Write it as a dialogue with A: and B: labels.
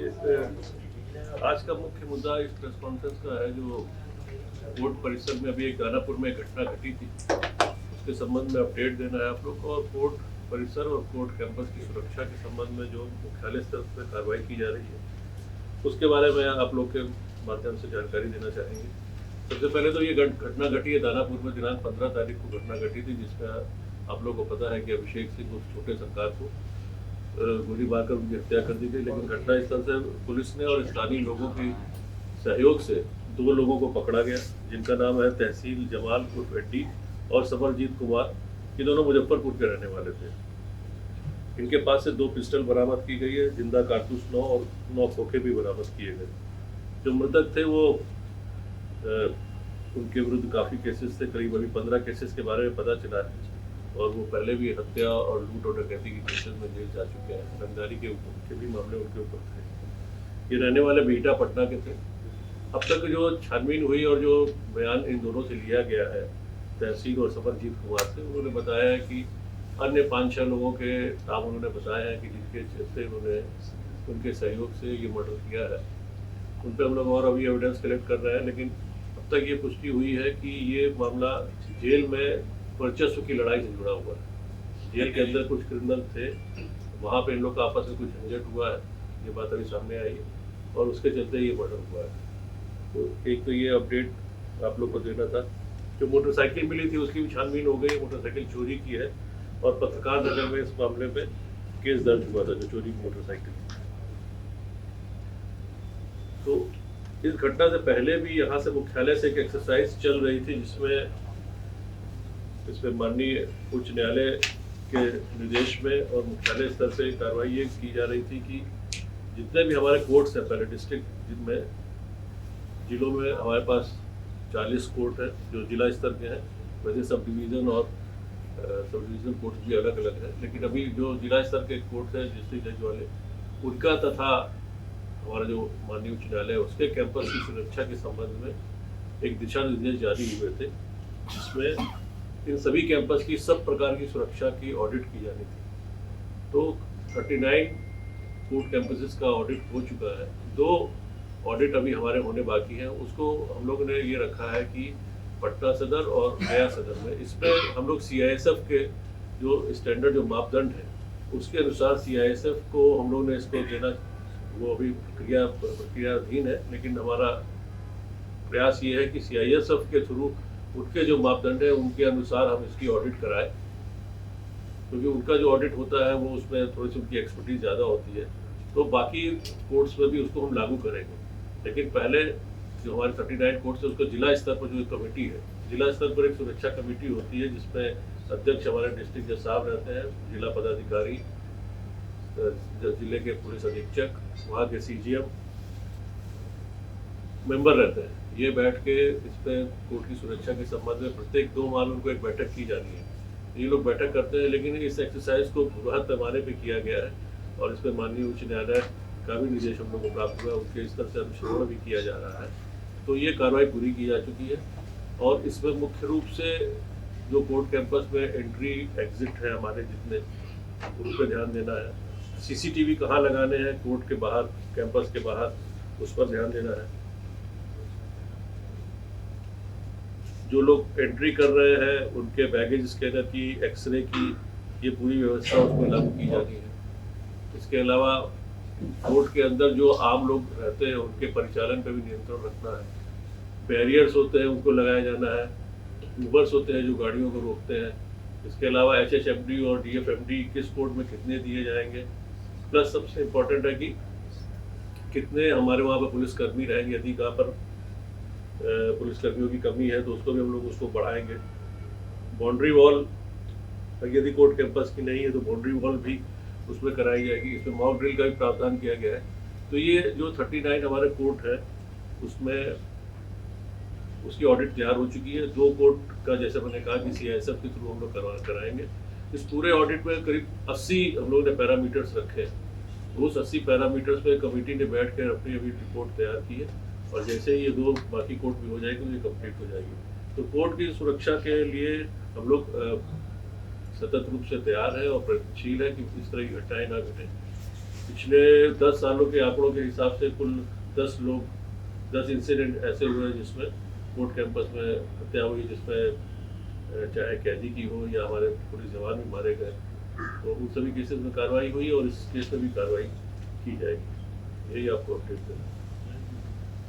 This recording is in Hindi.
A: देखिए, आज का मुख्य मुद्दा इस प्रेस कॉन्फ्रेंस का है जो कोर्ट परिसर में अभी एक दानापुर में एक घटना घटी थी, उसके संबंध में अपडेट देना है आप लोग को। और कोर्ट परिसर और कोर्ट कैंपस की सुरक्षा के संबंध में जो मुख्यालय स्तर पर कार्रवाई की जा रही है उसके बारे में आप लोग के माध्यम से जानकारी देना चाहेंगे। सबसे पहले तो ये घटना घटी है दानापुर में, दिनांक 15 तारीख को घटना घटी थी, जिसमें आप लोग को पता है कि अभिषेक सिंह उस छोटे सरकार को गोली मारकर उनकी हत्या कर दी गई। लेकिन घटना स्थल से पुलिस ने और स्थानीय लोगों के सहयोग से 2 लोगों को पकड़ा गया, जिनका नाम है तहसील जमाल उर्फ एड्डी और समरजीत कुमार। ये दोनों मुजफ्फरपुर के रहने वाले थे। इनके पास से 2 पिस्टल बरामद की गई है, जिंदा कारतूस 9 और 9 खोखे भी बरामद किए गए। जो मृतक थे वो उनके विरुद्ध काफ़ी केसेस थे, करीब अभी 15 केसेस के बारे में पता चला है, और वो पहले भी हत्या और लूट और डकैती की केसेस में जेल जा चुके हैं। रंगदारी के भी मामले उनके ऊपर थे। ये रहने वाले बिहटा पटना के थे। अब तक जो छानबीन हुई और जो बयान इन दोनों से लिया गया है, तहसील और समरजीत कुमार से, उन्होंने बताया है कि अन्य 5-6 लोगों के नाम उन्होंने बताया है कि जिनके चलते उन्होंने उनके सहयोग से ये मर्डर किया है। उन पर हम लोग और अभी एविडेंस कलेक्ट कर रहे हैं, लेकिन अब तक ये पुष्टि हुई है कि ये मामला जेल में वर्चस्व की लड़ाई से जुड़ा हुआ है। जेल के अंदर कुछ क्रिमिनल थे, वहाँ पे इन लोग का आपस में कुछ झंझट हुआ है, ये बात अभी सामने आई है, और उसके चलते ये मर्डर हुआ है। तो एक तो ये अपडेट आप लोग को देना था। जो मोटरसाइकिल मिली थी उसकी भी छानबीन हो गई, मोटरसाइकिल चोरी की है, और पत्रकार नगर में इस मामले में केस दर्ज हुआ था, जो चोरी की मोटरसाइकिल। तो इस घटना से पहले भी यहाँ से मुख्यालय से एक एक्सरसाइज चल रही थी, इसमें माननीय उच्च न्यायालय के निर्देश में और मुख्यालय स्तर से कार्रवाई ये की जा रही थी कि जितने भी हमारे कोर्ट्स हैं, पहले डिस्ट्रिक्ट जिनमें जिलों में हमारे पास 40 कोर्ट हैं जो जिला स्तर के हैं। वैसे सब डिवीज़न और सब डिवीज़न कोर्ट भी अलग अलग है, लेकिन अभी जो जिला स्तर के कोर्ट हैं डिस्ट्रिक्ट जज वाले, उनका तथा हमारा जो माननीय उच्च न्यायालय है उसके कैंपस की सुरक्षा के संबंध में एक दिशा निर्देश जारी हुए थे, जिसमें इन सभी कैंपस की सब प्रकार की सुरक्षा की ऑडिट की जानी थी। तो 39 कोर्ट कैंपसेस का ऑडिट हो चुका है। 2 ऑडिट अभी हमारे होने बाकी हैं। उसको हम लोगों ने ये रखा है कि पटना सदर और गया सदर में, इसमें हम लोग CISF के जो स्टैंडर्ड जो मापदंड है उसके अनुसार CISF को हम लोग ने इसको देना, वो अभी प्रक्रियाधीन है, लेकिन हमारा प्रयास ये है कि CISF के थ्रू उनके जो मापदंड है उनके अनुसार हम इसकी ऑडिट कराएं, क्योंकि उनका जो ऑडिट होता है वो उसमें थोड़ी सी उनकी एक्सपर्टीज ज़्यादा होती है। तो बाकी कोर्ट्स में भी उसको हम लागू करेंगे, लेकिन पहले जो हमारे 39 कोर्ट्स है उसको जिला स्तर पर जो कमेटी है, जिला स्तर पर एक सुरक्षा कमेटी होती है, जिसमें अध्यक्ष हमारे डिस्ट्रिक्ट जज साहब रहते हैं, जिला पदाधिकारी, जिले के पुलिस अधीक्षक, वहाँ के CGM मेंबर रहते हैं। ये बैठ के इस पर कोर्ट की सुरक्षा के संबंध में प्रत्येक 2 माह में उनको एक बैठक की जानी है। ये लोग बैठक करते हैं, लेकिन इस एक्सरसाइज को बृहद पैमाने पे किया गया है, और इस पर माननीय उच्च न्यायालय का भी निर्देश हम लोग को प्राप्त हुआ है, उनके स्तर से अनुश्रवण भी किया जा रहा है। तो ये कार्रवाई पूरी की जा चुकी है, और इसमें मुख्य रूप से जो कोर्ट कैंपस में एंट्री एग्जिट है हमारे जितने, उन पर ध्यान देना है। CCTV कहाँ लगाने हैं कोर्ट के बाहर, कैंपस के बाहर, उस पर ध्यान देना है। जो लोग एंट्री कर रहे हैं उनके बैगेज स्कैनर की, एक्सरे की, ये पूरी व्यवस्था उसमें लागू की जानी है। इसके अलावा कोर्ट के अंदर जो आम लोग रहते हैं उनके परिचालन पर भी नियंत्रण रखना है। बैरियर्स होते हैं उनको लगाया जाना है। ऊबर्स होते हैं जो गाड़ियों को रोकते हैं। इसके अलावा HHMD और DFMD किस कोर्ट में कितने दिए जाएंगे, प्लस सबसे इम्पोर्टेंट है कि कितने हमारे वहाँ पर पुलिसकर्मी रहेंगे। यदि कहाँ पर पुलिसकर्मियों की कमी है तो उसको भी हम लोग उसको बढ़ाएंगे। बाउंड्री वॉल यदि कोर्ट कैंपस की नहीं है तो बाउंड्री वॉल भी उसमें कराई जाएगी। इसमें मॉक ड्रिल का भी प्रावधान किया गया है। तो ये जो 39 हमारे कोर्ट है उसमें उसकी ऑडिट तैयार हो चुकी है। 2 कोर्ट का जैसे मैंने कहा कि CISF के थ्रू हम लोग कराएंगे। इस पूरे ऑडिट में करीब 80 हम लोगों ने पैरामीटर्स रखे हैं। उस 80 पैरामीटर्स पे कमेटी ने बैठ कर अपनी अभी रिपोर्ट तैयार की है, और जैसे ये 2 बाकी कोर्ट भी हो जाएगी तो ये कंप्लीट हो जाएगी। तो कोर्ट की सुरक्षा के लिए हम लोग सतत रूप से तैयार है और प्रयत्नशील है कि इस तरह की घटनाएं ना घटें। पिछले 10 सालों के आंकड़ों के हिसाब से कुल 10 इंसिडेंट ऐसे हुए हैं जिसमें कोर्ट कैंपस में हत्या हुई, जिसमें चाहे कैदी की हो या हमारे पुलिस जवान भी मारे गए। तो उन सभी केसेस में कार्रवाई हुई और इस केस में भी कार्रवाई की जाएगी। यही आपको अपडेट देना है।